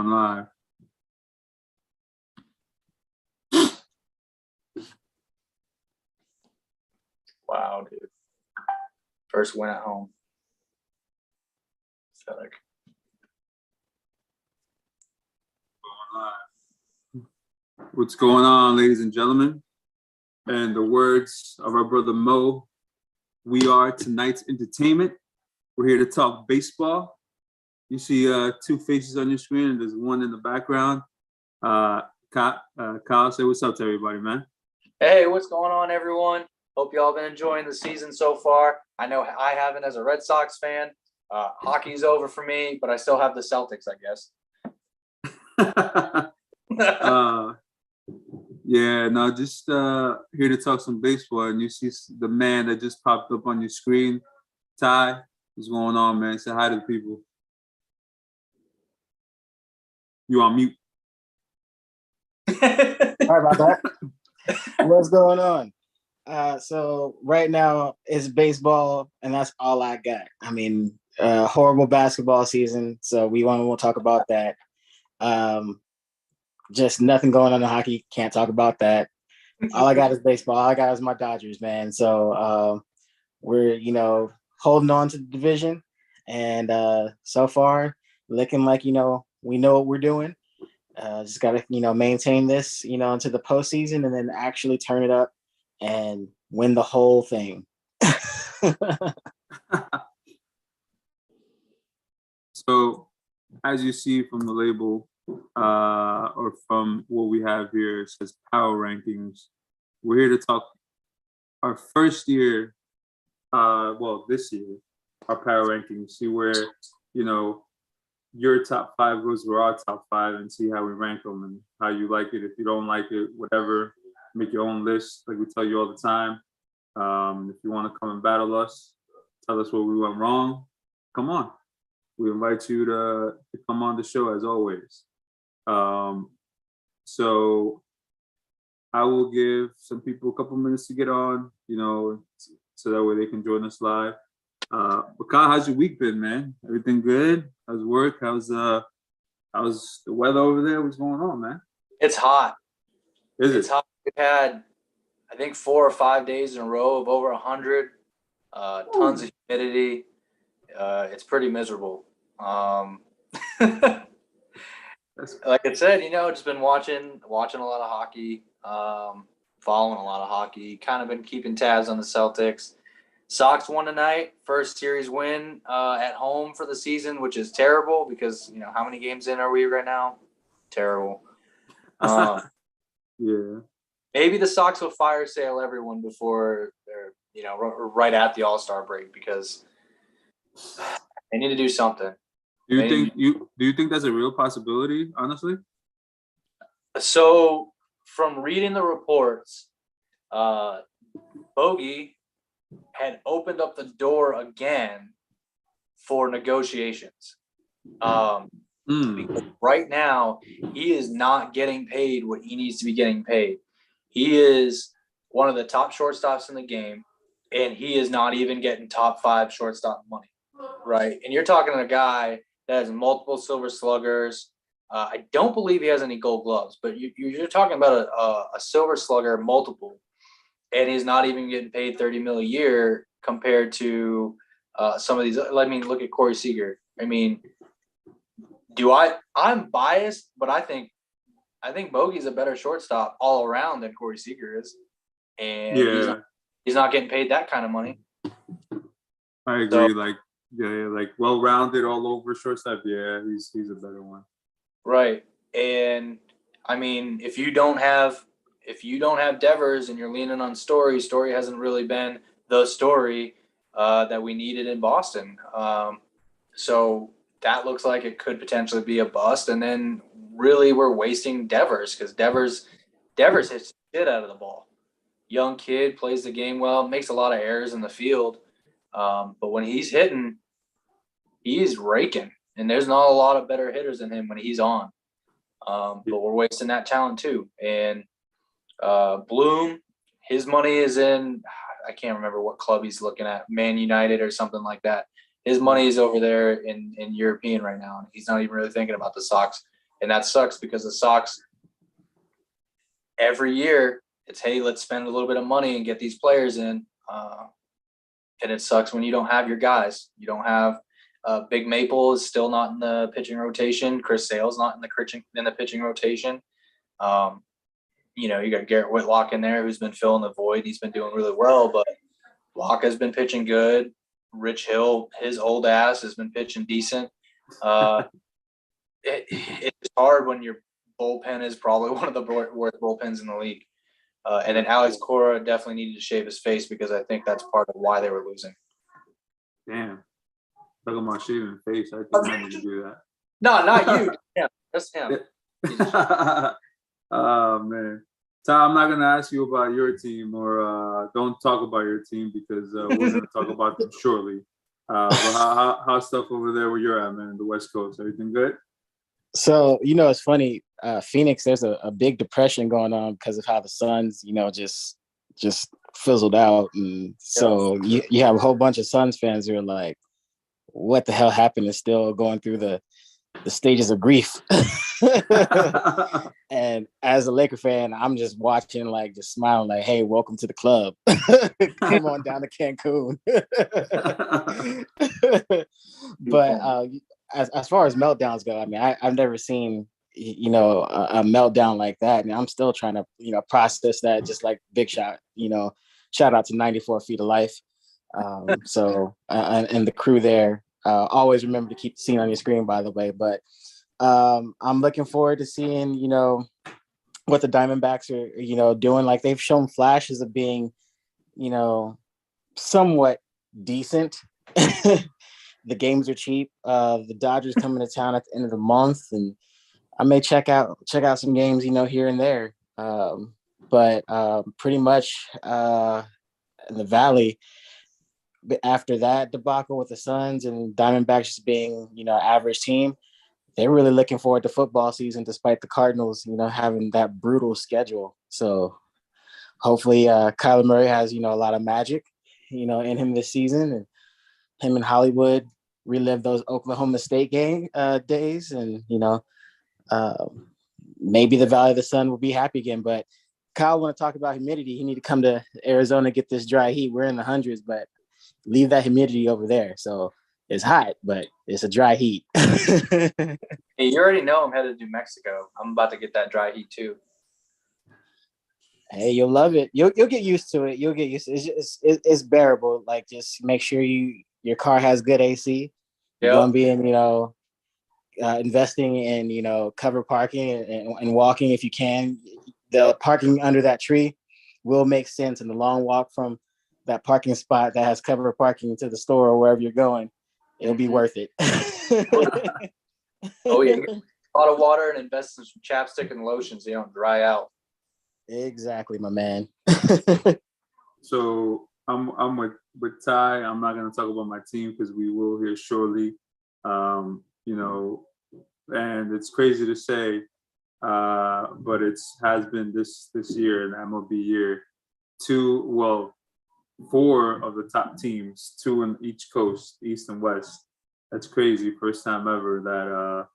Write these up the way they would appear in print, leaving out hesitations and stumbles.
Going live. Wow, dude. First win at home. Pathetic. Going live. What's going on, ladies and gentlemen? And the words of our brother Mo, we are tonight's entertainment. We're here to talk baseball. You see two faces on your screen, and there's one in the background. Kyle, say what's up to everybody, man. Hey, what's going on, everyone? Hope you all been enjoying the season so far. I know I haven't as a Red Sox fan. Hockey's over for me, but I still have the Celtics, I guess. Yeah, no, just here to talk some baseball. And you see the man that just popped up on your screen. Ty, what's going on, man? Say hi to the people. You on mute. Sorry about that. What's going on? So right now it's baseball, and that's all I got. I mean, horrible basketball season, so we won't talk about that. Just nothing going on in hockey. Can't talk about that. All I got is baseball. All I got is my Dodgers, man. So we're holding on to the division, and so far looking like we know what we're doing. Just gotta maintain this into the postseason, and then actually turn it up and win the whole thing. So, as you see from the label, or from what we have here, it says Power Rankings. We're here to talk our first year, this year, our Power Rankings, see where, your top five goes with our top five, and see how we rank them and how you like it. If you don't like it, whatever, make your own list like we tell you all the time. If you want to come and battle us, tell us where we went wrong, come on. We invite you to come on the show as always. So I will give some people a couple minutes to get on, so that way they can join us live. But Kyle, how's your week been, man? Everything good? How's work? How's the weather over there? What's going on, man? It's hot. It's hot. We've had, I think, 4 or 5 days in a row of over 100. Tons of humidity. It's pretty miserable. Like I said, just been watching a lot of hockey, following a lot of hockey, kind of been keeping tabs on the Celtics. Sox won tonight, first series win at home for the season, which is terrible because, how many games in are we right now? Terrible. Yeah. Maybe the Sox will fire sale everyone before they're, right at the All-Star break, because they need to do something. Do you think that's a real possibility, honestly? So from reading the reports, Bogey had opened up the door again for negotiations. Because right now he is not getting paid what he needs to be getting paid. He is one of the top shortstops in the game, and he is not even getting top 5 shortstop money, right? And you're talking to a guy that has multiple Silver Sluggers. I don't believe he has any Gold Gloves, but you're talking about a Silver Slugger multiple, and he's not even getting paid $30 million a year compared to some of these. I mean, look at Corey Seager. I mean, I'm biased, but I think Bogey's a better shortstop all around than Corey Seager is, and he's not getting paid that kind of money. I agree. Like well-rounded all over shortstop. Yeah, he's a better one. Right. And I mean, if you don't have Devers and you're leaning on Story hasn't really been the Story that we needed in Boston. So that looks like it could potentially be a bust. And then really we're wasting Devers, because Devers hits the shit out of the ball. Young kid, plays the game well, makes a lot of errors in the field. But when he's hitting, he's raking. And there's not a lot of better hitters than him when he's on. But we're wasting that talent too. And Bloom, his money is in, I can't remember what club he's looking at, Man United or something like that. His money is over there in European right now. And he's not even really thinking about the Sox And that sucks because the Sox, every year, it's, hey, let's spend a little bit of money and get these players in. And it sucks when you don't have your guys. You don't have Big Maple is still not in the pitching rotation. Chris Sale's not in the pitching rotation. You got Garrett Whitlock in there who's been filling the void. He's been doing really well, but Locke has been pitching good. Rich Hill, his old ass, has been pitching decent. It's hard when your bullpen is probably one of the worst bullpens in the league. And then Alex Cora definitely needed to shave his face because I think that's part of why they were losing. Damn. Talking about shaving face. I think I need to do that. No, not you. Yeah, that's him. Oh, man. Tom, I'm not going to ask you about your team or don't talk about your team because we're going to talk about them shortly. But how's stuff over there where you're at, man, the West Coast? Everything good? So, it's funny. Phoenix, there's a big depression going on because of how the Suns, just fizzled out. And so you have a whole bunch of Suns fans who are like, what the hell happened? And still going through the stages of grief. And as a Laker fan, I'm just watching, like, just smiling, like, hey, welcome to the club. Come on down to Cancun. But as far as meltdowns go, I mean, I've never seen, a meltdown like that. And I'm still trying to, process that, just like Big Shot, shout out to 94 Feet of Life. So, and the crew there, always remember to keep the scene on your screen, by the way. But I'm looking forward to seeing, what the Diamondbacks are, doing. Like, they've shown flashes of being, somewhat decent. The games are cheap. The Dodgers coming to town at the end of the month, and I may check out some games, here and there. But pretty much in the Valley, after that debacle with the Suns and Diamondbacks just being, average team, they're really looking forward to football season, despite the Cardinals, having that brutal schedule. So hopefully Kyler Murray has, a lot of magic, in him this season, and him and Hollywood relive those Oklahoma State days, and maybe the Valley of the Sun will be happy again. But Kyle want to talk about humidity. He need to come to Arizona, get this dry heat. We're in the hundreds, but leave that humidity over there. So it's hot, but it's a dry heat. Hey, you already know I'm headed to New Mexico. I'm about to get that dry heat too. Hey, you'll love it. You'll get used to it. You'll get used to it. It's bearable. Like, just make sure your car has good AC. You're gonna be in, investing in, cover parking and walking if you can. The parking under that tree will make sense, and the long walk from that parking spot that has cover parking to the store or wherever you're going, it'll be worth it. Oh yeah, get a lot of water and invest in some chapstick and lotion so you don't dry out. Exactly, my man. So I'm with Ty. I'm not going to talk about my team because we will here shortly. And it's crazy to say, but has been this year, an MLB year. 4 of the top teams, 2 in each coast, East and West. That's crazy. First time ever that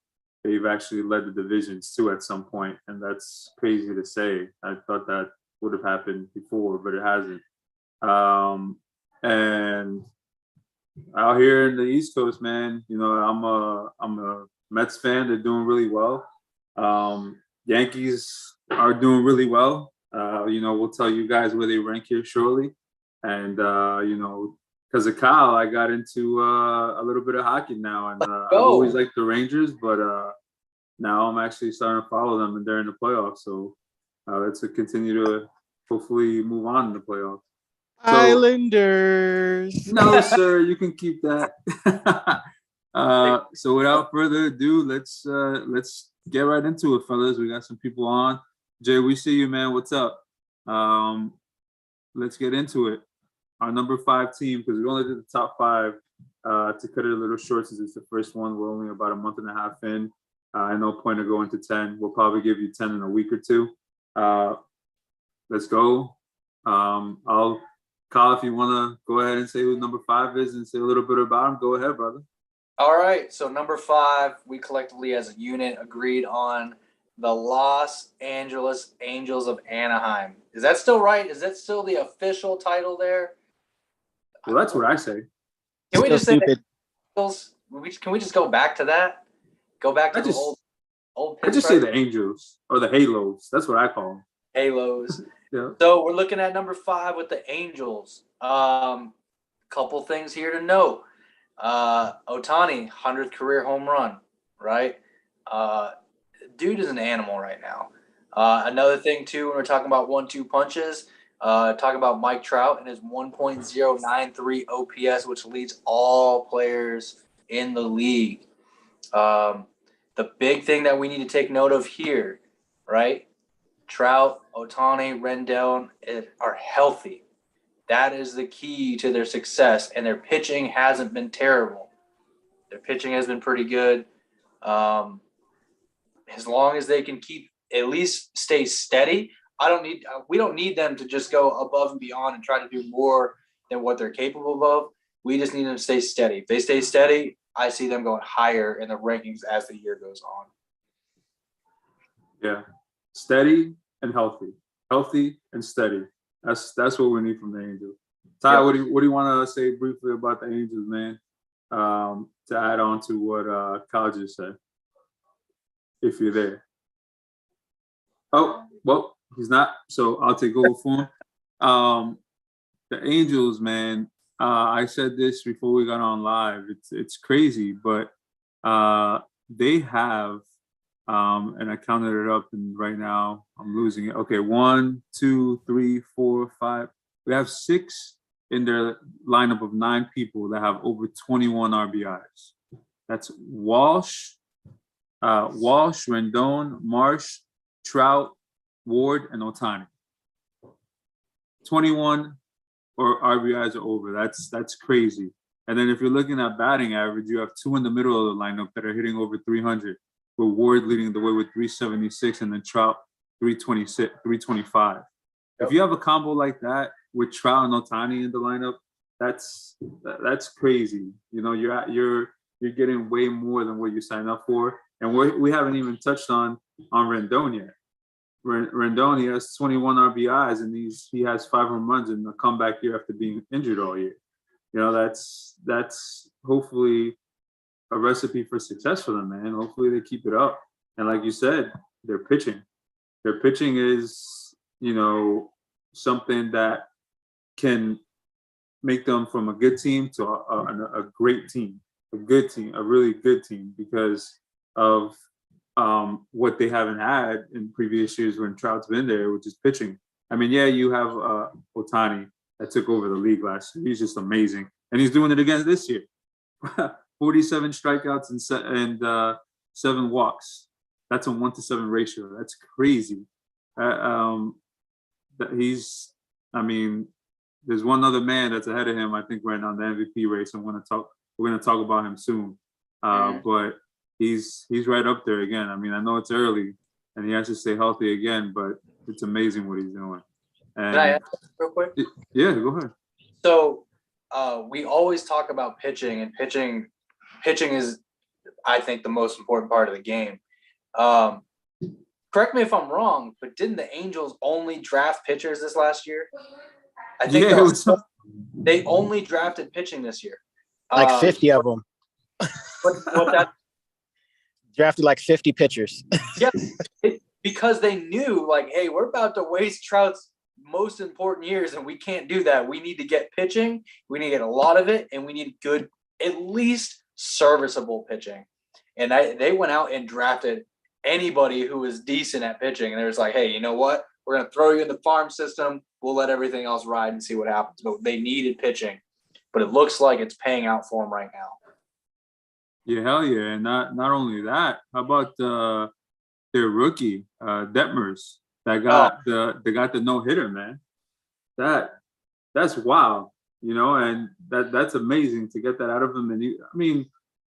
they've actually led the divisions too at some point, and that's crazy to say. I thought that would have happened before, but it hasn't. And out here in the East Coast, man, I'm a Mets fan. They're doing really well. Yankees are doing really well. We'll tell you guys where they rank here shortly. And because of Kyle, I got into a little bit of hockey now, and I've always liked the Rangers, but now I'm actually starting to follow them, and they're in the playoffs. So let's continue to hopefully move on in the playoffs. So, Islanders. No, sir, you can keep that. So without further ado, let's get right into it, fellas. We got some people on. Jay, we see you, man. What's up? Let's get into it. Our number 5 team, because we only did the top 5 to cut it a little short since it's the first one. We're only about a month and a half in. No point of going to 10. We'll probably give you 10 in a week or 2. Let's go. Kyle, if you want to go ahead and say who number 5 is and say a little bit about him, go ahead, brother. All right. So number 5, we collectively as a unit agreed on the Los Angeles Angels of Anaheim. Is that still right? Is that still the official title there? Well, that's what I say. Can we Still just say the stupid. Angels? Can we just go back to that? Go back to I the just old I just say pinstripe the Angels or the Halos. That's what I call them. halos. Yeah. So we're looking at number 5 with the Angels. Couple things here to note. Ohtani, 100th career home run, right? Dude is an animal right now. Another thing, too, when we're talking about 1-2 punches, talk about Mike Trout and his 1.093 OPS, which leads all players in the league. The big thing that we need to take note of here, right? Trout, Ohtani, Rendon are healthy. That is the key to their success, and their pitching hasn't been terrible. Their pitching has been pretty good. As long as they can keep at least stay steady, we don't need them to just go above and beyond and try to do more than what they're capable of. We just need them to stay steady. If they stay steady, I see them going higher in the rankings as the year goes on. Yeah. Steady and healthy. Healthy and steady. That's what we need from the Angels. Ty, Yep. what do you want to say briefly about the Angels, man? To add on to what Kyle just said, if you're there. Oh, well, he's not, so I'll take over for him. The Angels, man. I said this before we got on live. It's crazy, but they have. And I counted it up, and right now I'm losing it. Okay, 1, 2, 3, 4, 5. We have 6 in their lineup of 9 people that have over 21 RBIs. That's Walsh, Rendon, Marsh, Trout, Ward, and Ohtani. 21 or RBIs are over. That's crazy. And then if you're looking at batting average, you have 2 in the middle of the lineup that are hitting over 300. With Ward leading the way with 376 and then Trout 326, 325. Yep. If you have a combo like that with Trout and Ohtani in the lineup, that's crazy. You know, you're getting way more than what you signed up for, and we haven't even touched on Rendon yet. Rendon, he has 21 RBIs and he has 5 home runs in a comeback year after being injured all year. You know, that's hopefully a recipe for success for them, man. Hopefully they keep it up. And like you said, their pitching is, you know, something that can make them from a good team to a great team, a good team, a really good team, because of what they haven't had in previous years when Trout's been there, which is pitching. I mean, yeah, you have Ohtani that took over the league last year. He's just amazing. And he's doing it again this year. 47 strikeouts and 7 walks. That's a 1-to-7 ratio. That's crazy. There's one other man that's ahead of him, I think, right now in the MVP race. We're gonna talk about him soon. But he's right up there again. I mean, I know it's early and he has to stay healthy again, but it's amazing what he's doing. And, can I ask real quick? Yeah, go ahead. So we always talk about pitching, and pitching is, I think, the most important part of the game. Correct me if I'm wrong, but didn't the Angels only draft pitchers this last year? I think they only drafted pitching this year. Like 50 of them. What that drafted like 50 pitchers. Yeah, because they knew, like, hey, we're about to waste Trout's most important years, and we can't do that. We need to get pitching. We need to get a lot of it, and we need good, at least serviceable pitching. And they went out and drafted anybody who was decent at pitching. And they was like, hey, you know what? We're going to throw you in the farm system. We'll let everything else ride and see what happens. But they needed pitching. But it looks like it's paying out for them right now. Yeah, hell yeah. And not only that, how about their rookie, Detmers, that got the no-hitter, man. That's wild, you know, and that's amazing to get that out of him. And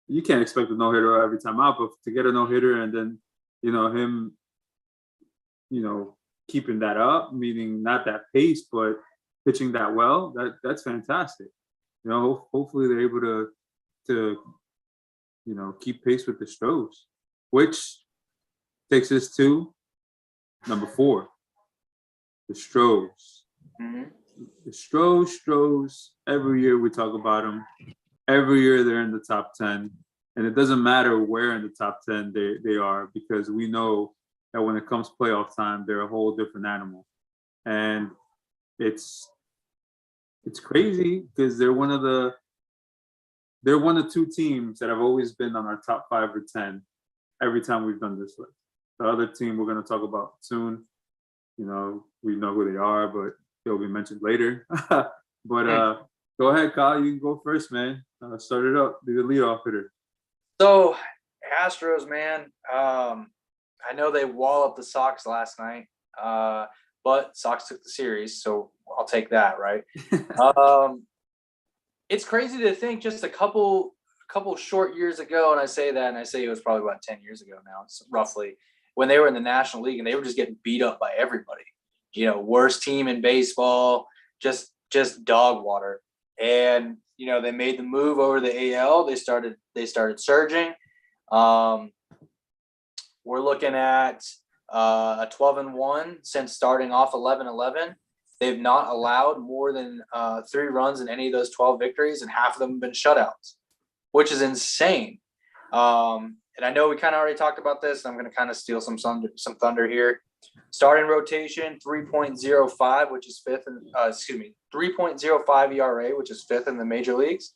you can't expect a no-hitter every time out, but to get a no-hitter and then, you know, him, you know, keeping that up, meaning not that pace, but pitching that well, that's fantastic. You know, hopefully they're able to keep pace with the Stros, which takes us to number 4, the Stros. Mm-hmm. The Stros. Every year we talk about them. Every year they're in the top 10. And it doesn't matter where in the top 10 they are, because we know that when it comes playoff time, they're a whole different animal. And it's crazy because they're one of 2 teams that have always been on our top 5 or 10 every time we've done this list. The other team we're going to talk about soon, we know who they are, but they'll be mentioned later. But go ahead, Kyle. You can go first, man. Start it up. Be the leadoff hitter. So, Astros, man. I know they walloped the Sox last night, but Sox took the series, so I'll take that, right? It's crazy to think just a couple short years ago, and I say it was probably about 10 years ago now, roughly, when they were in the National League and they were just getting beat up by everybody. Worst team in baseball, just dog water. And they made the move over to the AL. They started surging. We're looking at a 12-1 since starting off 11-11. They've not allowed more than 3 runs in any of those 12 victories, and half of them have been shutouts, which is insane. And I know we kind of already talked about this, and I'm going to kind of steal some thunder here. Starting rotation, 3.05, which is 5th, 3.05 ERA, which is 5th in the major leagues.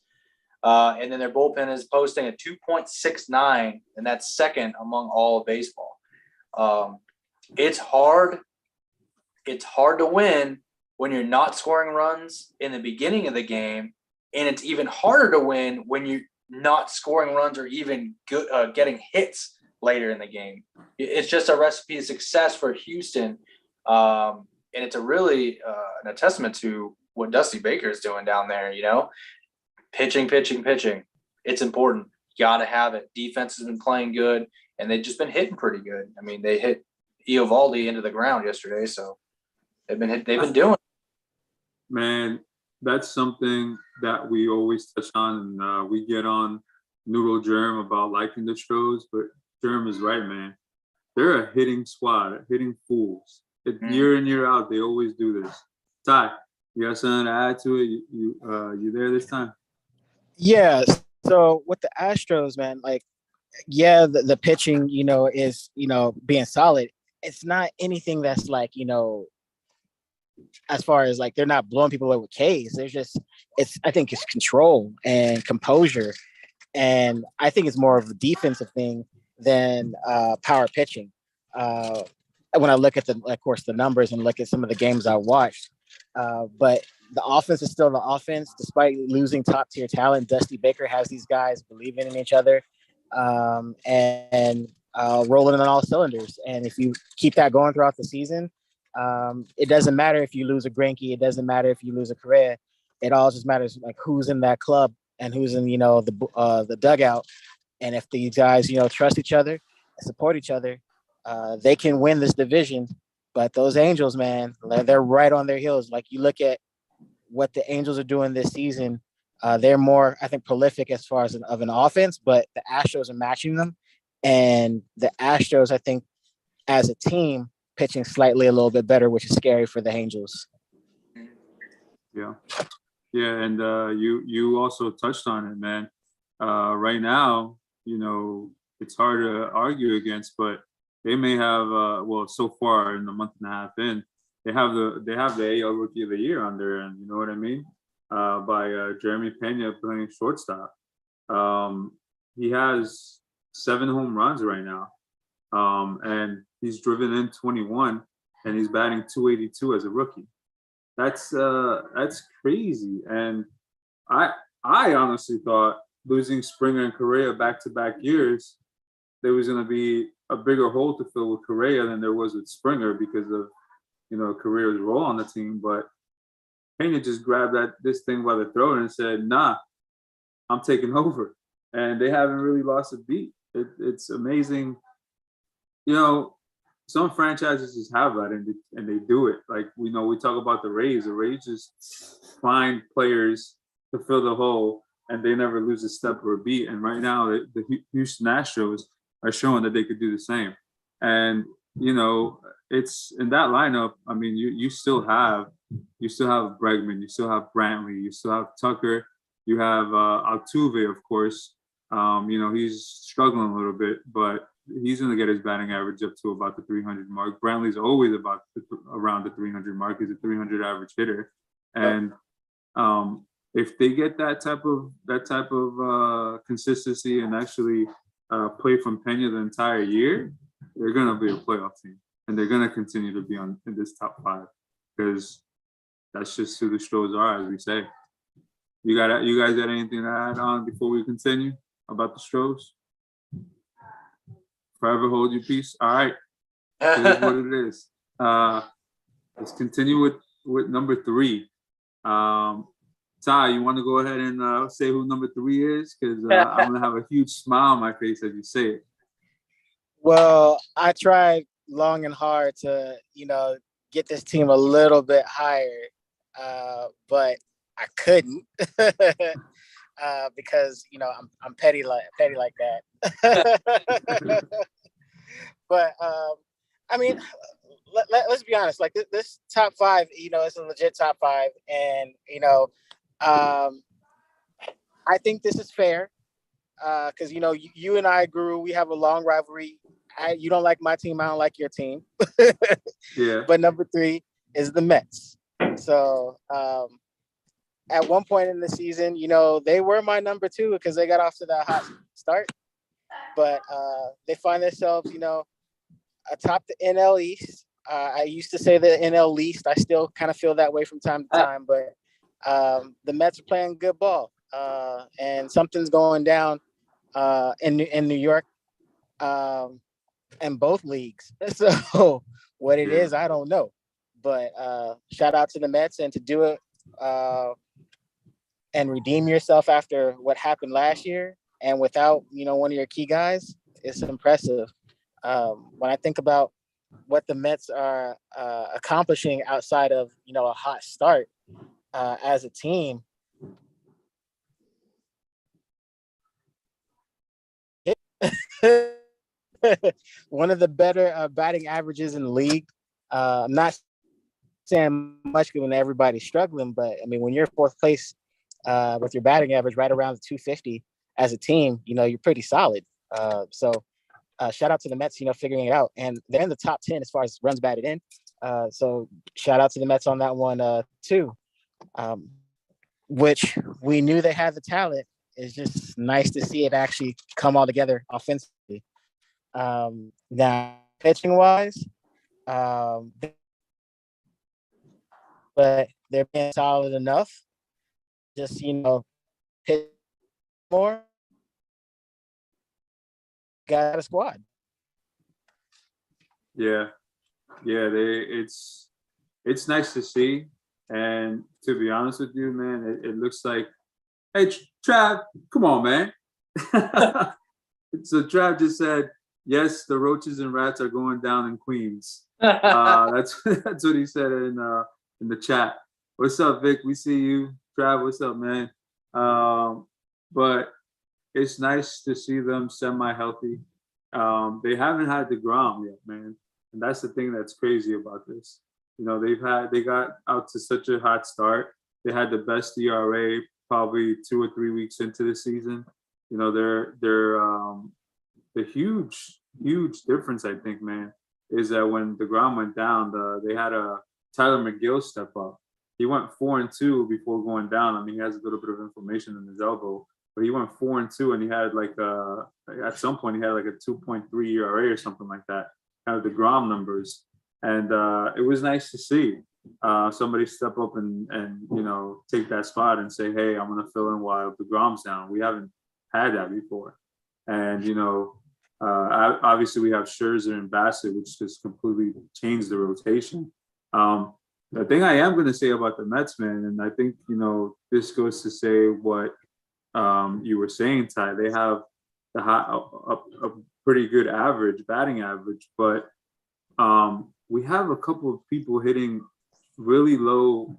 And then their bullpen is posting a 2.69, and that's 2nd among all of baseball. It's hard to win when you're not scoring runs in the beginning of the game, and it's even harder to win when you're not scoring runs or even getting hits later in the game. It's just a recipe of success for Houston, and it's a really a testament to what Dusty Baker is doing down there. Pitching. It's important. You got to have it. Defense has been playing good, and they've just been hitting pretty good. I mean, they hit Eovaldi into the ground yesterday, so they've been doing it. Man, that's something that we always touch on, and we get on Noodle Germ about liking the Stros, but Germ is right, man. They're a hitting squad, hitting fools. Year in, year out, they always do this. Ty, you got something to add to it? You there this time? Yeah. So with the Astros, man, the pitching, is, being solid. It's not anything that's as far as they're not blowing people away with Ks. I think it's control and composure. And I think it's more of a defensive thing than power pitching. When I look at the numbers and look at some of the games I watched, but the offense is still the offense, despite losing top tier talent. Dusty Baker has these guys believing in each other, and rolling on all cylinders. And if you keep that going throughout the season, it doesn't matter if you lose a Greinke, it doesn't matter if you lose a Correa. It all just matters who's in that club and who's in the dugout. And if these guys trust each other and support each other, they can win this division. But those Angels, man, they're right on their heels. You look at what the Angels are doing this season, they're more, I think, prolific as far as an offense, but the Astros are matching them. And the Astros, I think, as a team, pitching slightly a little bit better, which is scary for the Angels. Yeah. And you also touched on it, man. Right now, it's hard to argue against, but they may have so far in a month and a half in, they have the AL Rookie of the Year on there, and you know what I mean, by Jeremy Pena playing shortstop. He has 7 home runs right now, and he's driven in 21, and he's batting .282 as a rookie. That's crazy, and I honestly thought losing Springer and Correa back-to-back years, there was going to be a bigger hole to fill with Correa than there was with Springer because of Correa's role on the team. But Pena just grabbed this thing by the throat and said, "Nah, I'm taking over," and they haven't really lost a beat. It's amazing. Some franchises just have that, and they do it. We talk about the Rays. The Rays just find players to fill the hole, and they never lose a step or a beat. And right now, the Houston Astros are showing that they could do the same. And you know, it's in that lineup. I mean, you still have Bregman, you still have Brantley, you still have Tucker, you have Altuve, of course. You know, he's struggling a little bit, but he's going to get his batting average up to about the 300 mark. Brantley's always around the 300 mark. He's a 300 average hitter, and if they get that type of consistency and actually play from Pena the entire year, they're going to be a playoff team, and they're going to continue to be in this top 5 because that's just who the Stros are, as we say. You guys got anything to add on before we continue about the Stros? Forever hold your peace. All right, here's what it is. Let's continue with number 3. Ty, you want to go ahead and say who number 3 is? Because I'm gonna have a huge smile on my face as you say it. Well, I tried long and hard to, get this team a little bit higher, but I couldn't because I'm petty like that. But I mean, let's be honest. Like this top 5, it's a legit top 5, and I think this is fair because you and I grew. We have a long rivalry. You don't like my team. I don't like your team. Yeah. But number 3 is the Mets. So at one point in the season, they were my number 2 because they got off to that hot start. But they find themselves, atop the NL East. I used to say the NL least. I still kind of feel that way from time to time. But the Mets are playing good ball, and something's going down in New York, in both leagues. So what it is, I don't know. But shout out to the Mets, and to do it and redeem yourself after what happened last year and without one of your key guys, it's impressive. When I think about what the Mets are accomplishing outside of a hot start as a team, one of the better batting averages in the league. I'm not saying much when everybody's struggling, but I mean, when you're 4th place with your batting average right around the 250 as a team, you're pretty solid. So shout out to the Mets, figuring it out. And they're in the top 10 as far as runs batted in. So shout out to the Mets on that one too, which we knew they had the talent. It's just nice to see it actually come all together offensively. Now, pitching wise, but they're being solid enough. Just, hit more. Got a squad. Yeah. It's nice to see. And to be honest with you, man, it looks like, hey, Trav, come on, man. So Trav just said, yes, the roaches and rats are going down in Queens. That's what he said in the chat. What's up, Vic? We see you. Trav, what's up, man? But it's nice to see them semi-healthy. They haven't had DeGrom yet, man. And that's the thing that's crazy about this. They got out to such a hot start. They had the best ERA probably 2 or 3 weeks into the season. They're the huge difference, I think, man, is that when DeGrom went down, they had a Tyler McGill step up. He went 4-2 before going down. I mean, he has a little bit of inflammation in his elbow, but he went 4-2, and he had at some point he had like a 2.3 ERA or something like that, kind of DeGrom numbers. And it was nice to see somebody step up and take that spot and say, hey, I'm going to fill in while DeGrom's down. We haven't had that before. And, obviously we have Scherzer and Bassett, which just completely changed the rotation. The thing I am going to say about the Mets, man, and I think, this goes to say what you were saying, Ty, they have a pretty good batting average, but we have a couple of people hitting really low,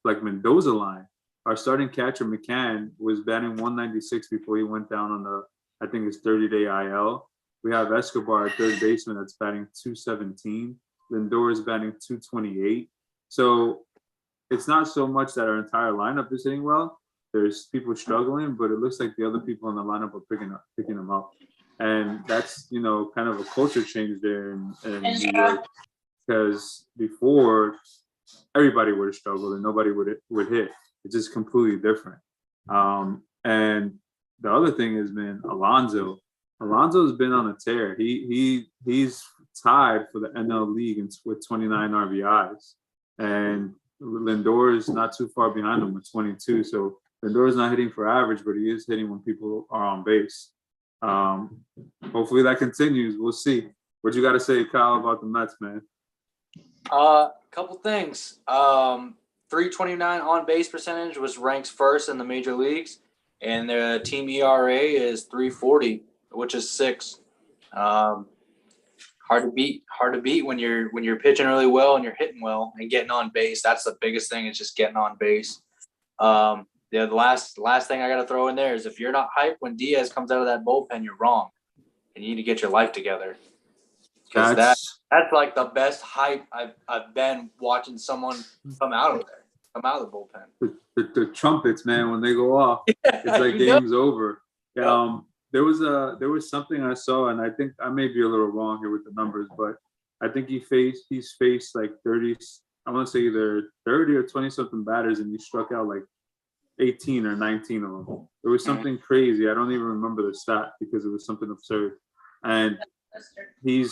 like Mendoza line. our starting catcher McCann was batting 196 before he went down on the, I think it's 30-day IL. We have Escobar, a third baseman, that's batting 217. Lindor is batting 228. So it's not so much that our entire lineup is hitting well. There's people struggling, but it looks like the other people in the lineup are picking them up. And that's, you know, kind of a culture change there in New York. Because before, everybody would have struggled and nobody would hit. It's just completely different. And the other thing is, man, Alonso's been on a tear. He's tied for the NL League with 29 RBIs, and Lindor is not too far behind him with 22. So Lindor is not hitting for average, but he is hitting when people are on base. Hopefully that continues. We'll see. What you got to say, Kyle, about the Mets, man? Couple things. 329 on base percentage was ranked first in the major leagues, and the team ERA is 340, which is 6. Hard to beat when you're pitching really well and you're hitting well and getting on base. That's the biggest thing, is just getting on base. The last thing I got to throw in there is, if you're not hyped when Diaz comes out of that bullpen, you're wrong, and you need to get your life together. Because that's like the best hype I've been watching someone come out of the bullpen. The trumpets, man, when they go off, it's like game's over. There was something I saw, and I think I may be a little wrong here with the numbers, but I think he's faced like 30. I want to say either 30 or 20 something batters, and he struck out like 18 or 19 of them. It was something crazy. I don't even remember the stat because it was something absurd. And he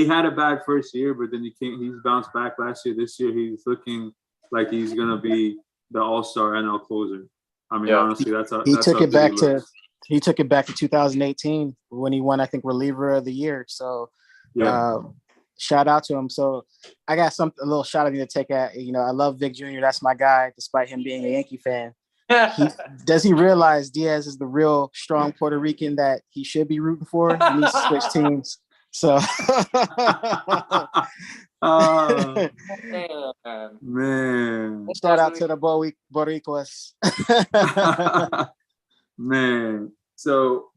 had a bad first year, but then he's bounced back last year. This year he's looking like he's gonna be the all-star NL closer. I mean, honestly, he took it back to 2018 when he won, I think, reliever of the year. So shout out to him. So I got a little shout out to take at, you know, I love Vic Jr. That's my guy, despite him being a Yankee fan. Does he realize Diaz is the real strong Puerto Rican that he should be rooting for? He needs to switch teams. So man. Shout out to the Boricuas. Man. So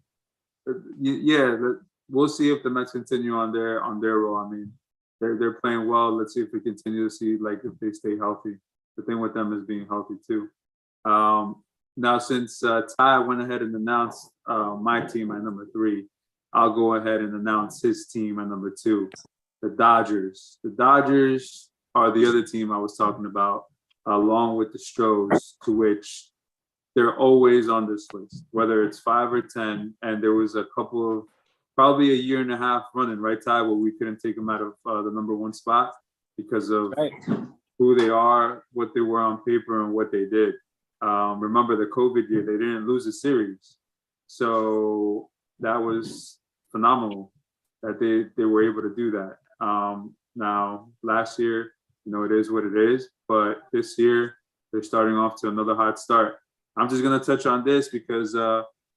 we'll see if the Mets continue on their roll. I mean, they're playing well. Let's see if we continue to see, like, if they stay healthy. The thing with them is being healthy too. Now, since Ty went ahead and announced my team at number 3, I'll go ahead and announce his team at number 2, the Dodgers. The Dodgers are the other team I was talking about, along with the Stros, to which they're always on this list, whether it's 5 or 10. And there was a couple of, probably a year and a half running, right, Ty, where we couldn't take them out of the number 1 spot because of who they are, what they were on paper, and what they did. Remember the COVID year, they didn't lose a series. So that was phenomenal that they were able to do that. Now, last year, you know, it is what it is. But this year, they're starting off to another hot start. I'm just going to touch on this because,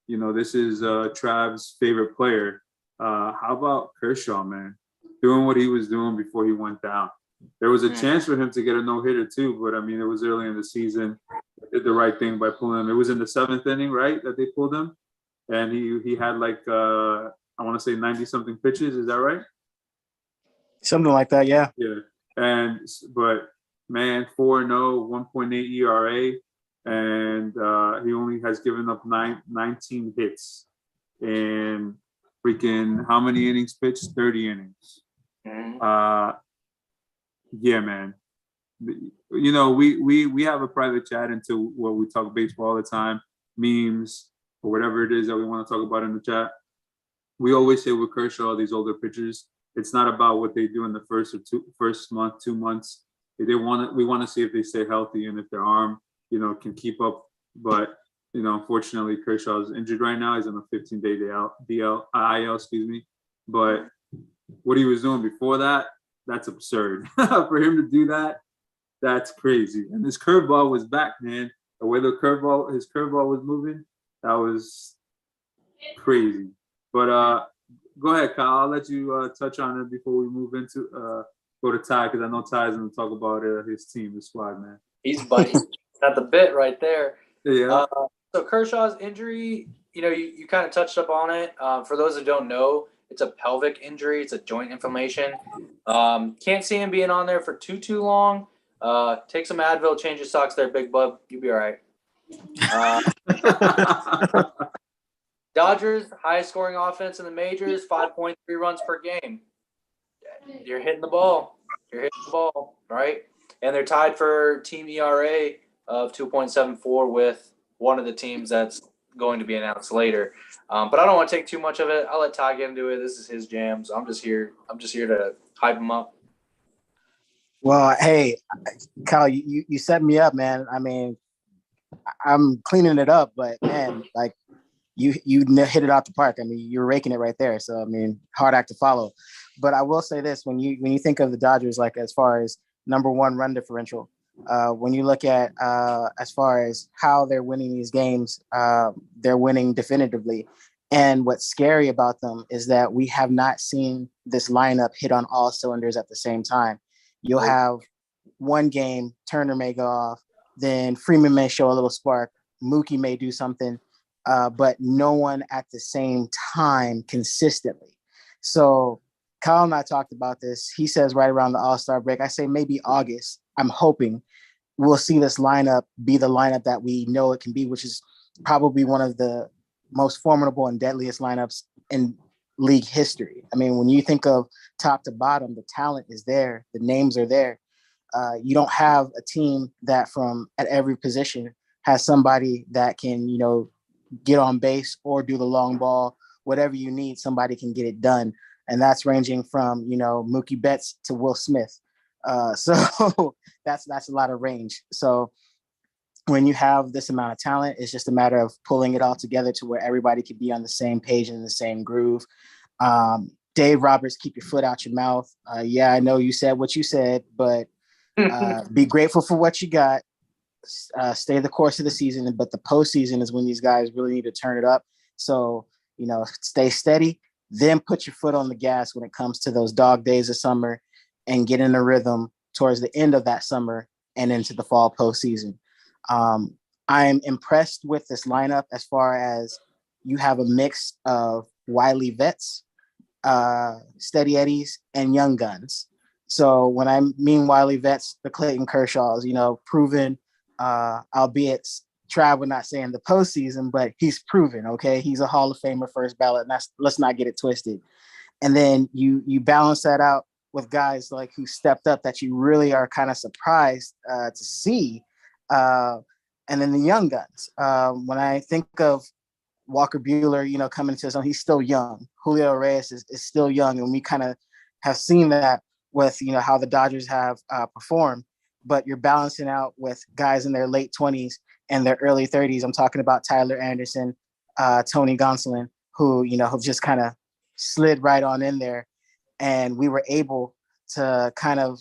you know, this is Trav's favorite player. How about Kershaw, man? Doing what he was doing before he went down. There was a chance for him to get a no-hitter too, but I mean, it was early in the season. They did the right thing by pulling him. It was in the 7th inning, right, that they pulled him? And he had like, I want to say 90-something pitches. Is that right? Something like that, yeah. Yeah. But man, 4-0, 1.8 ERA. And he only has given up 19 hits. And freaking, how many innings pitched? 30 innings. Yeah, man. You know, we have a private chat into what we talk baseball all the time, memes, or whatever it is that we want to talk about in the chat. We always say with Kershaw, these older pitchers, it's not about what they do in the first month, 2 months. We want to see if they stay healthy and if their arm, you know, can keep up. But, you know, unfortunately, Kershaw is injured right now. He's on a 15-day IL, excuse me. But what he was doing before that, that's absurd. For him to do that, that's crazy. And his curveball was back, man. The way his curveball was moving, that was crazy. But go ahead, Kyle. I'll let you touch on it before we move into go to Ty, because I know Ty's going to talk about his team, his squad, man. He's biting. at the bit right there. Yeah. So Kershaw's injury, you kind of touched up on it. For those that don't know, it's a pelvic injury. It's a joint inflammation. Can't see him being on there for too long. Take some Advil, change your socks there, big bub. You'll be all right. Dodgers, highest scoring offense in the majors, 5.3 runs per game. You're hitting the ball. Right? And they're tied for team ERA of 2.74 with one of the teams that's going to be announced later. But I don't want to take too much of it. I'll let Ty get into it. This is his jam, so I'm just here to hype him up. Well, hey, Kyle, you set me up, man. I mean, I'm cleaning it up, but man, like you hit it out the park. I mean, you're raking it right there. So I mean, hard act to follow. But I will say this: when you think of the Dodgers, like as far as number one run differential, when you look at as far as how they're winning these games, they're winning definitively. And what's scary about them is that we have not seen this lineup hit on all cylinders at the same time. You'll have one game, Turner may go off, then Freeman may show a little spark, Mookie may do something, but no one at the same time consistently. So Kyle and I talked about this. He says right around the All-Star break. I say maybe August. I'm hoping we'll see this lineup be the lineup that we know it can be, which is probably one of the most formidable and deadliest lineups in league history. I mean, when you think of top to bottom, the talent is there, the names are there. You don't have a team that from at every position has somebody that can, get on base or do the long ball, whatever you need, somebody can get it done. And that's ranging from, Mookie Betts to Will Smith. So that's a lot of range. So when you have this amount of talent, it's just a matter of pulling it all together to where everybody could be on the same page and in the same groove. Dave Roberts, keep your foot out your mouth. Yeah, I know you said what you said, but be grateful for what you got. Stay the course of the season, but the postseason is when these guys really need to turn it up. So, stay steady, then put your foot on the gas when it comes to those dog days of summer and get in a rhythm towards the end of that summer and into the fall postseason. I'm impressed with this lineup as far as you have a mix of wily vets, steady eddies, and young guns. So when I mean wily vets, the Clayton Kershaws, proven, albeit Trav would not say in the postseason, but he's proven, okay? He's a Hall of Famer first ballot, and let's not get it twisted. And then you balance that out with guys like who stepped up that you really are kind of surprised to see. And then the young guns. When I think of Walker Buehler, coming to his own, he's still young. Julio Reyes is still young, and we kind of have seen that with how the Dodgers have performed. But you're balancing out with guys in their late 20s and their early 30s. I'm talking about Tyler Anderson, Tony Gonsolin, who have just kind of slid right on in there, and we were able to kind of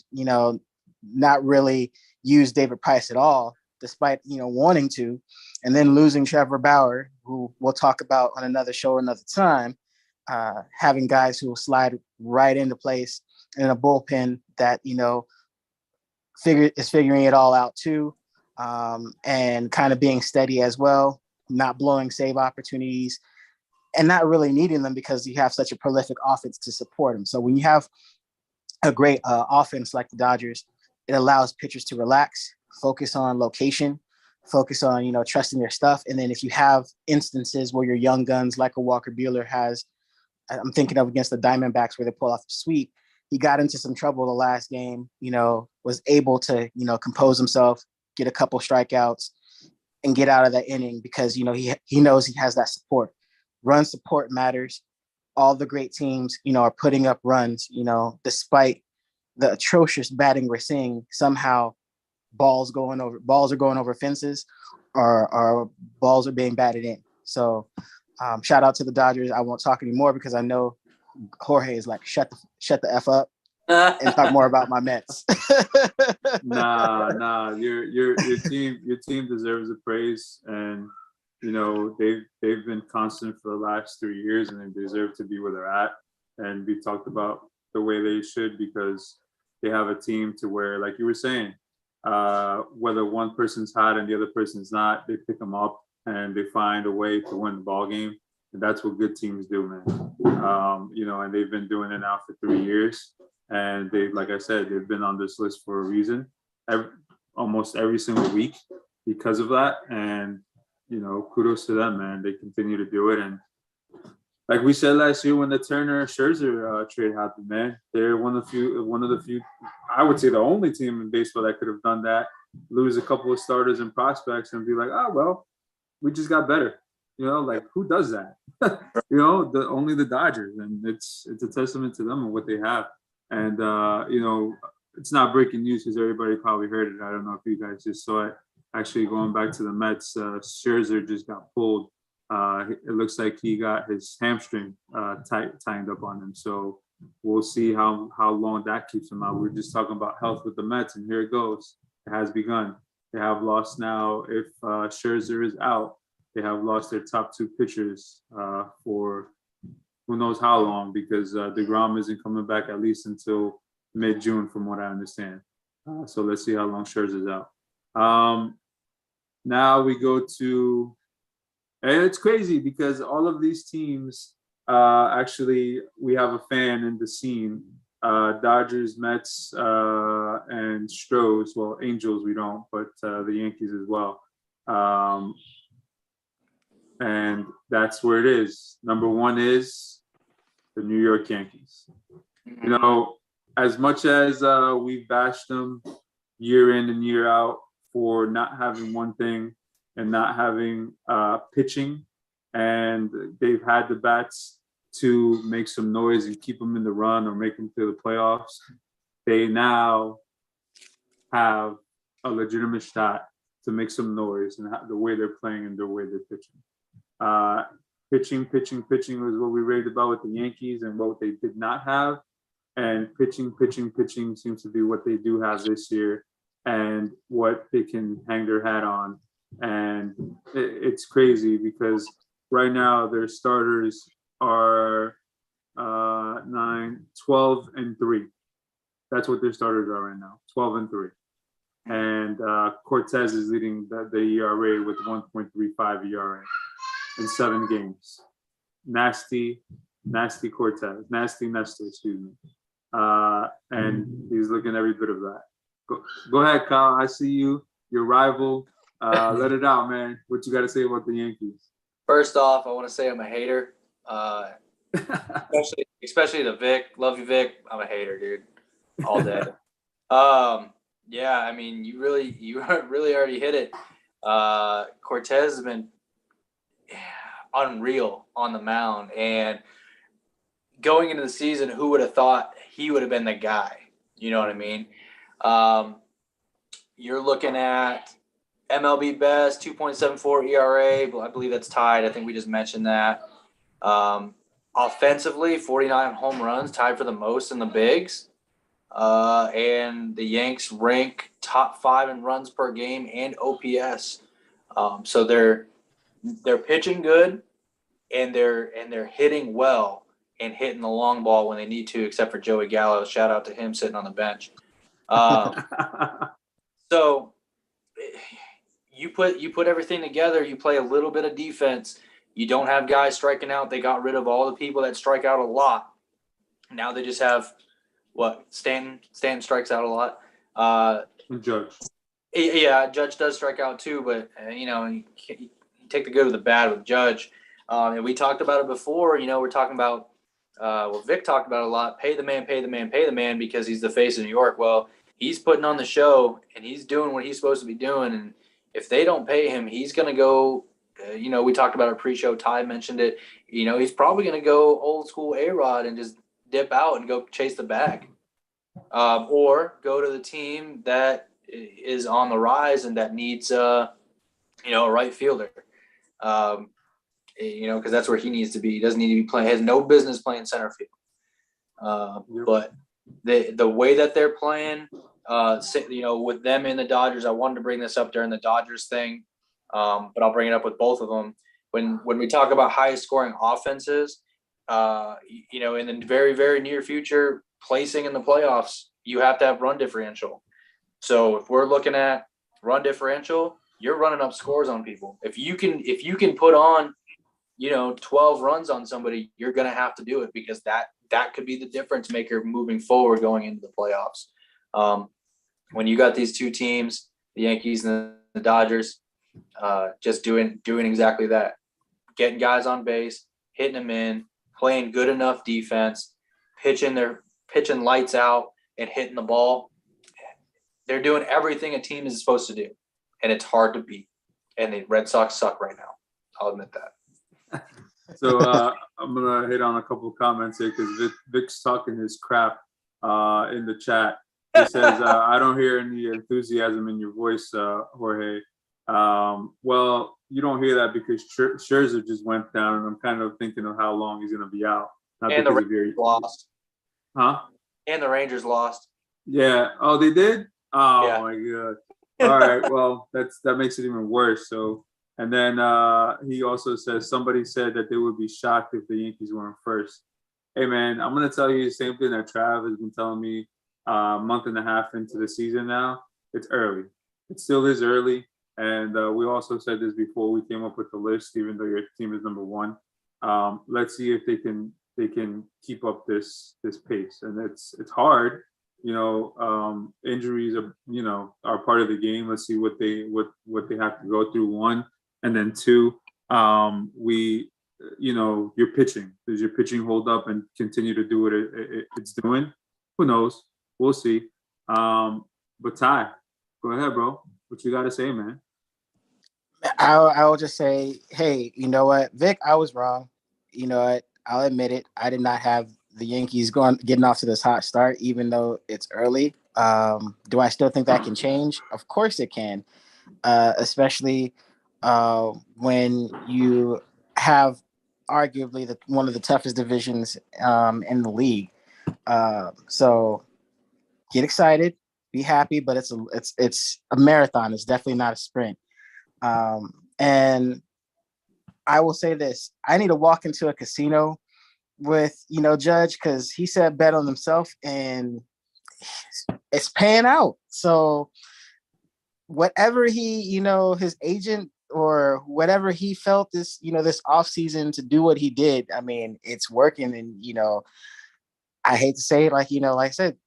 not really use David Price at all, despite wanting to, and then losing Trevor Bauer, who we'll talk about on another show another time, having guys who will slide right into place in a bullpen that is figuring it all out too, and kind of being steady as well, not blowing save opportunities and not really needing them because you have such a prolific offense to support them. So when you have a great offense like the Dodgers, it allows pitchers to relax, focus on location, focus on, trusting their stuff. And then if you have instances where your young guns like a Walker Buehler has, I'm thinking of against the Diamondbacks where they pull off the sweep, he got into some trouble the last game, was able to, compose himself, get a couple strikeouts and get out of that inning because, he knows he has that support. Run support matters. All the great teams, are putting up runs, despite the atrocious batting we're seeing. Somehow balls are going over fences or balls are being batted in. So shout out to the Dodgers. I won't talk anymore because I know Jorge is like, shut the F up and talk more about my Mets. Nah. Your team deserves the praise, and they've been constant for the last 3 years, and they deserve to be where they're at. And we talked about the way they should because they have a team to where, like you were saying, whether one person's hot and the other person's not, they pick them up and they find a way to win the ball game. And that's what good teams do, man. And they've been doing it now for 3 years. And they, like I said, they've been on this list for a reason, almost every single week because of that. And, kudos to them, man. They continue to do it. And like we said last year when the Turner Scherzer trade happened, man, they're one of the few, I would say the only team in baseball that could have done that, lose a couple of starters and prospects and be like, oh, well, we just got better. Who does that? Only the Dodgers. And it's a testament to them and what they have. And, it's not breaking news because everybody probably heard it. I don't know if you guys just saw it. Actually, going back to the Mets, Scherzer just got pulled. It looks like he got his hamstring tightened up on him. So we'll see how long that keeps him out. We're just talking about health with the Mets, and here it goes. It has begun. They have lost now. If Scherzer is out, they have lost their top 2 pitchers for who knows how long, because DeGrom isn't coming back at least until mid-June, from what I understand. So let's see how long Scherzer's out. Now we go to, and it's crazy because all of these teams, actually, we have a fan in the scene. Dodgers, Mets, and Stros. Well, Angels we don't, but the Yankees as well. And that's where it is. Number 1 is the New York Yankees. As much as we bashed them year in and year out for not having one thing and not having pitching, and they've had the bats to make some noise and keep them in the run or make them to the playoffs, they now have a legitimate shot to make some noise and the way they're playing and the way they're pitching. Pitching was what we raved about with the Yankees and what they did not have. And pitching seems to be what they do have this year and what they can hang their hat on. And it's crazy because right now their starters are 12 and 3. That's what their starters are right now, 12 and 3. And Cortez is leading the ERA with 1.35 ERA in 7 games. Nasty Cortez, nasty Nestor, excuse me. And he's looking every bit of that. Go ahead, Kyle. I see you, your rival. Let it out, man. What you got to say about the Yankees? First off, I want to say I'm a hater. Especially to Vic. Love you, Vic. I'm a hater, dude. All day. Yeah, I mean, you really already hit it. Cortez has been unreal on the mound, and going into the season, who would have thought he would have been the guy? You know what I mean? You're looking at MLB best 2.74 ERA. I believe that's tied. I think we just mentioned that. Offensively, 49 home runs, tied for the most in the bigs. And the Yanks rank top 5 in runs per game and OPS. So they're pitching good, and they're hitting well and hitting the long ball when they need to, except for Joey Gallo. Shout out to him sitting on the bench. So you put everything together. You play a little bit of defense. You don't have guys striking out. They got rid of all the people that strike out a lot. Now they just have Stanton strikes out a lot. Judge. Yeah, Judge does strike out too, but you take the good with the bad with Judge. And we talked about it before. We're talking about Vic talked about it a lot. Pay the man, because he's the face of New York. Well, he's putting on the show and he's doing what he's supposed to be doing. And if they don't pay him, he's going to go. We talked about it pre-show. Ty mentioned it. He's probably going to go old school A-Rod and just dip out and go chase the bag, or go to the team that is on the rise and that needs a right fielder. Because that's where he needs to be. He doesn't need to be playing. He has no business playing center field. But the way that they're playing, with them in the Dodgers, I wanted to bring this up during the Dodgers thing, but I'll bring it up with both of them. When we talk about highest scoring offenses, in the very, very near future, placing in the playoffs, you have to have run differential. So if we're looking at run differential, you're running up scores on people. If you can put on, 12 runs on somebody, you're going to have to do it, because that could be the difference maker moving forward going into the playoffs. When you got these two teams, the Yankees and the Dodgers, just doing exactly that, getting guys on base, hitting them in, playing good enough defense, pitching lights out and hitting the ball. They're doing everything a team is supposed to do, and it's hard to beat. And the Red Sox suck right now. I'll admit that. So I'm gonna hit on a couple of comments here because Vic's talking his crap in the chat. He says, "I don't hear any enthusiasm in your voice, Jorge." Well, you don't hear that because Scherzer just went down, and I'm kind of thinking of how long he's gonna be out. Not And the because of Rangers lost. Huh? And the Rangers lost. Yeah. Oh, they did? Oh, Yeah. my God. All right. Well, that makes it even worse. So, and then he also says somebody said that they would be shocked if the Yankees weren't first. Hey, man, I'm going to tell you the same thing that Trav has been telling me a month and a half into the season now. It's early. It still is early. And we also said this before we came up with the list, even though your team is number one. Let's see if they can keep up this pace. And it's hard. Injuries are part of the game. Let's see what they have to go through. One, and then two, your pitching. Does your pitching hold up and continue to do what it's doing? Who knows? We'll see. But Ty, go ahead, bro. What you got to say, man? I will just say, hey, you know what, Vic, I was wrong. You know what? I'll admit it. I did not have the Yankees getting off to this hot start, even though it's early. Do I still think that can change? Of course it can, especially when you have arguably one of the toughest divisions in the league. So get excited, be happy, but it's a marathon. It's definitely not a sprint. And I will say this: I need to walk into a casino with Judge, because he said bet on himself, and it's paying out. So whatever he, his agent or whatever he felt this off season to do what he did, I mean, it's working. And I hate to say it, like I said,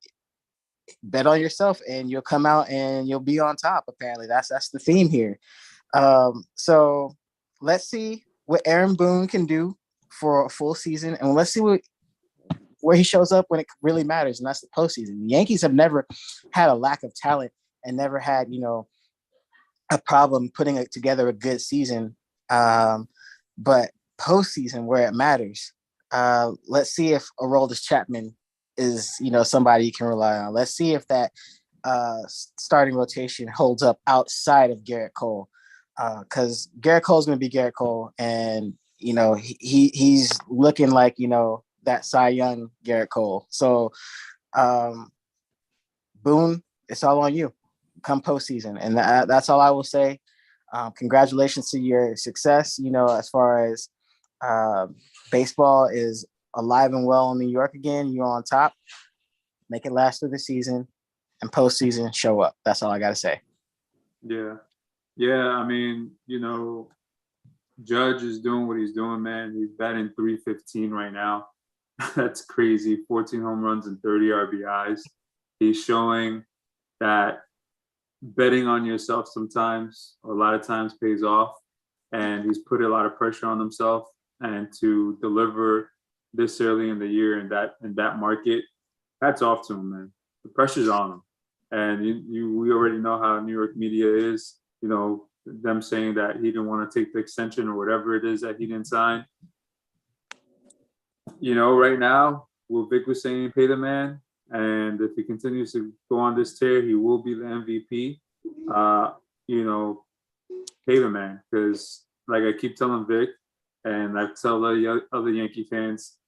bet on yourself and you'll come out and you'll be on top. Apparently that's the theme here. So let's see what Aaron Boone can do for a full season, and let's see where he shows up when it really matters, and that's the postseason. The Yankees have never had a lack of talent and never had a problem putting together a good season, but postseason where it matters. Let's see if Aroldis Chapman is somebody you can rely on. Let's see if that starting rotation holds up outside of Garrett Cole, because Garrett Cole's going to be Garrett Cole, and he's looking like that Cy Young Garrett Cole. So Boone, it's all on you come postseason, and that's all I will say. Congratulations to your success. As far as baseball is alive and well in New York again, you're on top. Make it last through the season, and postseason show up. That's all I got to say. Yeah. I mean, Judge is doing what he's doing, man. He's batting .315 right now. That's crazy. 14 home runs and 30 RBIs. He's showing that betting on yourself sometimes, or a lot of times, pays off. And he's put a lot of pressure on himself, and to deliver this early in the year in that market, hats off to him, man. The pressure's on him. And we already know how New York media is, them saying that he didn't want to take the extension or whatever it is that he didn't sign. Right now, what Vic was saying, pay the man. And if he continues to go on this tear, he will be the MVP. Pay the man. Because, like I keep telling Vic, and I tell the other Yankee fans,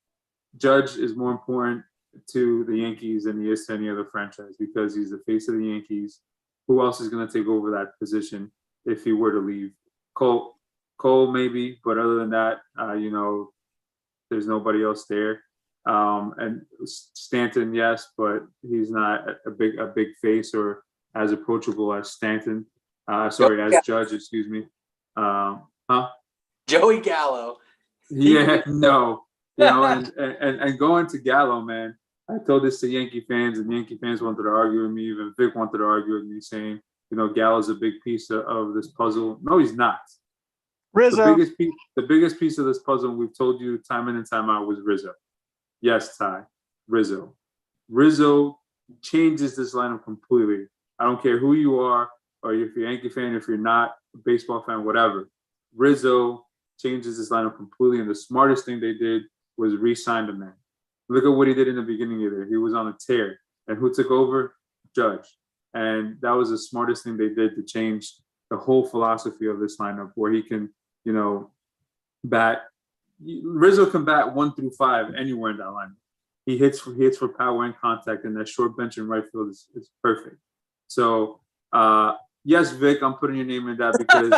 Judge is more important to the Yankees than he is to any other franchise, because he's the face of the Yankees. Who else is going to take over that position if he were to leave? Cole maybe, but other than that, there's nobody else there. And Stanton, yes, but he's not a big face or as approachable as Stanton. As Judge, excuse me. Joey Gallo. Yeah, no. And going to Gallo, man, I told this to Yankee fans, and Yankee fans wanted to argue with me. Even Vic wanted to argue with me, saying, Gallo's a big piece of this puzzle. No, he's not. Rizzo. The biggest piece of this puzzle, we've told you time in and time out, was Rizzo. Yes, Ty, Rizzo. Rizzo changes this lineup completely. I don't care who you are, or if you're a Yankee fan, if you're not a baseball fan, whatever. Rizzo changes this lineup completely, and the smartest thing they did was re-sign the man. Look at what he did in the beginning of the year. He was on a tear, and who took over? Judge. And that was the smartest thing they did to change the whole philosophy of this lineup, where he can, bat. Rizzo can bat 1 through 5 anywhere in that lineup. He hits for power and contact, and that short bench in right field is perfect. So, yes, Vic, I'm putting your name in that because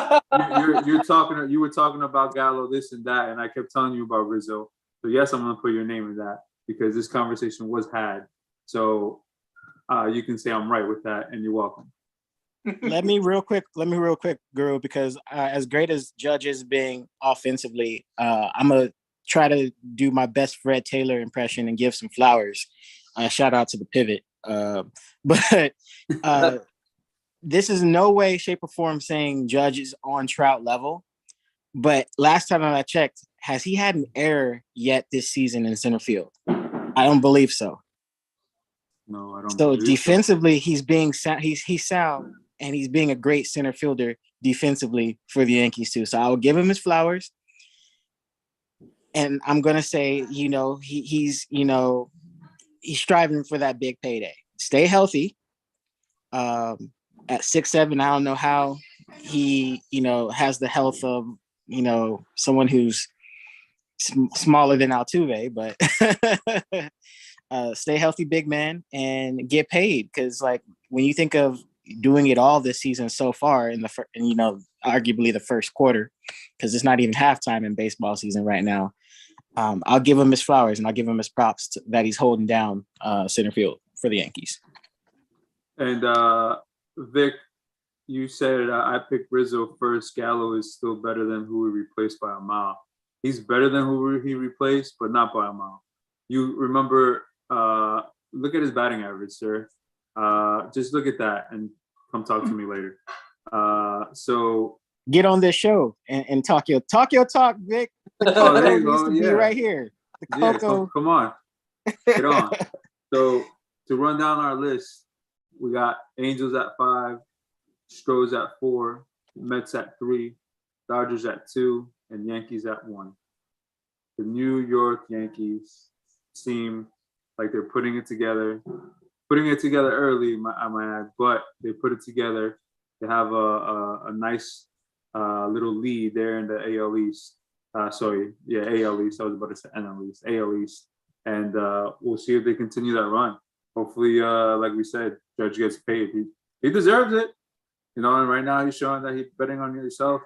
you were talking about Gallo, this and that, and I kept telling you about Rizzo. So yes, I'm gonna put your name in that because this conversation was had. So you can say I'm right with that, and you're welcome. Let me real quick, Guru, because as great as Judge is being offensively, I'm gonna try to do my best Fred Taylor impression and give some flowers. Shout out to the pivot. But this is no way, shape, or form saying Judge is on Trout level. But last time I checked, has he had an error yet this season in center field? I don't believe so. No, I don't. So defensively, he's sound, and he's being a great center fielder defensively for the Yankees too. So I will give him his flowers. And I'm gonna say, he's striving for that big payday. Stay healthy. At 6'7", I don't know how he, has the health of, someone who's smaller than Altuve, but stay healthy, big man, and get paid. Because when you think of doing it all this season so far arguably the first quarter, because it's not even halftime in baseball season right now. I'll give him his flowers and I'll give him his props that he's holding down center field for the Yankees. And Vic, you said I picked Rizzo first. Gallo is still better than who we replaced by a mile. He's better than who he replaced, but not by a mile. You remember, look at his batting average, sir. Just look at that and come talk to me later. So get on this show and talk your talk, Vic. The Coco there you go. Be right here. The Coco. Yeah, come on. Get on. So to run down our list, we got Angels at 5, Stros at 4, Mets at 3, Dodgers at 2, and Yankees at 1. The New York Yankees seem like they're putting it together early, I might add, but they put it together. They have a nice little lead there in the AL East. AL East. I was about to say NL East, AL East. And we'll see if they continue that run. Hopefully, like we said, Judge gets paid. He deserves it. And right now he's showing that he's betting on yourself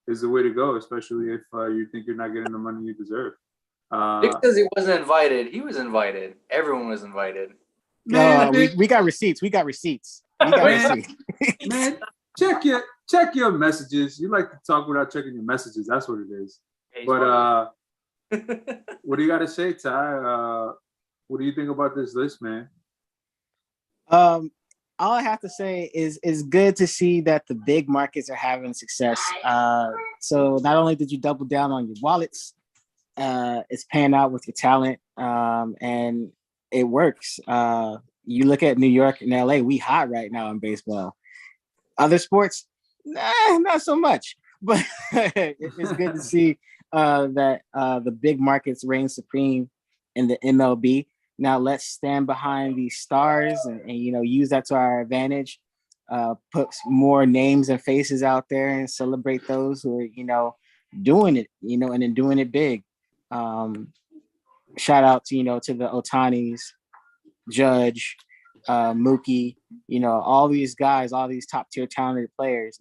is the way to go, especially if you think you're not getting the money you deserve. Because he wasn't invited. He was invited. Everyone was invited. Man, we got receipts. Man, check your messages. You like to talk without checking your messages. That's what it is. But what do you got to say, Ty? What do you think about this list, man? All I have to say is good to see that the big markets are having success. So not only did you double down on your wallets, it's paying out with your talent, and it works. You look at New York and LA, we hot right now in baseball. Other sports, not so much. But it's good to see that the big markets reign supreme in the MLB. Now let's stand behind these stars and use that to our advantage. Put more names and faces out there and celebrate those who are doing it, and then doing it big. Shout out to to the Otanis, Judge, Mookie, all these guys, all these top tier talented players,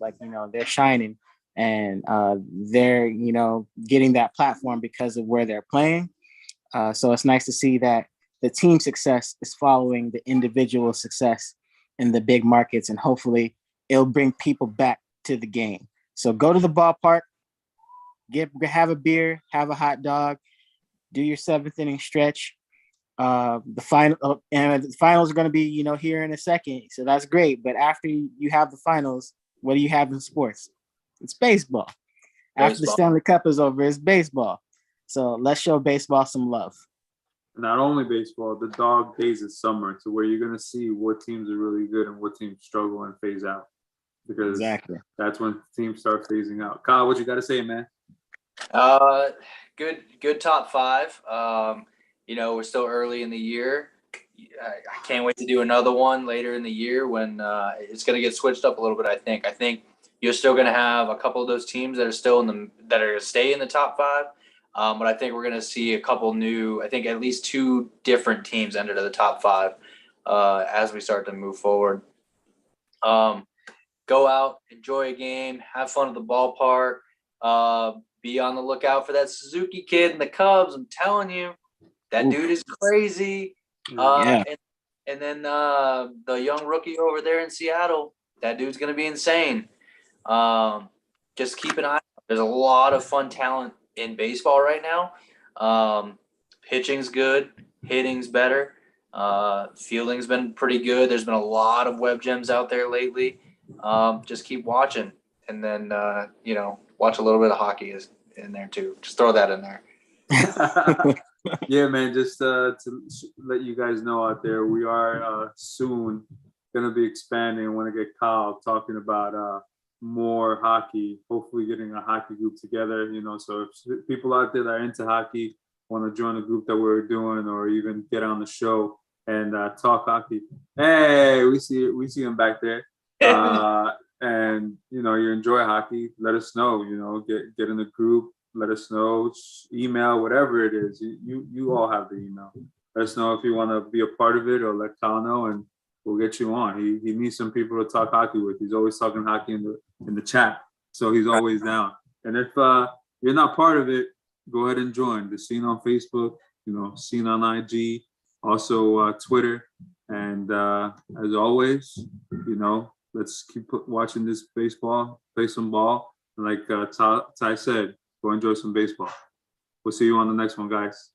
they're shining and they're getting that platform because of where they're playing. So it's nice to see that the team success is following the individual success in the big markets, and hopefully it'll bring people back to the game. So go to the ballpark, have a beer, have a hot dog, do your 7th-inning stretch. The finals are going to be, here in a second. So that's great. But after you have the finals, what do you have in sports? It's baseball. After the Stanley Cup is over, it's baseball. So let's show baseball some love. Not only baseball, the dog days of summer, to where you're going to see what teams are really good and what teams struggle and phase out. Because that's when teams start phasing out. Kyle, what you got to say, man? Good top 5. We're still early in the year. I can't wait to do another one later in the year when it's going to get switched up a little bit. I think you're still going to have a couple of those teams that are still that are going to stay in the top 5. But I think we're going to see a couple new. I think at least 2 different teams enter to the top 5 as we start to move forward. Go out, enjoy a game, have fun at the ballpark. Be on the lookout for that Suzuki kid in the Cubs. I'm telling you, that dude is crazy. And then the young rookie over there in Seattle, that dude's going to be insane. Just keep an eye out. There's a lot of fun talent in baseball right now. Pitching's good. Hitting's better. Fielding's been pretty good. There's been a lot of web gems out there lately. Just keep watching. And then, watch a little bit of hockey is in there too. Just throw that in there. Yeah, man, just to let you guys know out there, we are soon going to be expanding. I want to get Kyle talking about more hockey, hopefully getting a hockey group together, so if people out there that are into hockey want to join the group that we're doing, or even get on the show and talk hockey. Hey, we see him back there. And you enjoy hockey, let us know. Get in the group, let us know, email, whatever it is. You all have the email. Let us know if you want to be a part of it, or let Kyle know, and we'll get you on. He needs some people to talk hockey with. He's always talking hockey in the chat, so he's always down. And if you're not part of it, go ahead and join the scene on Facebook, scene on IG, also Twitter, and as always, let's keep watching this baseball, play some ball. And like Ty said, go enjoy some baseball. We'll see you on the next one, guys.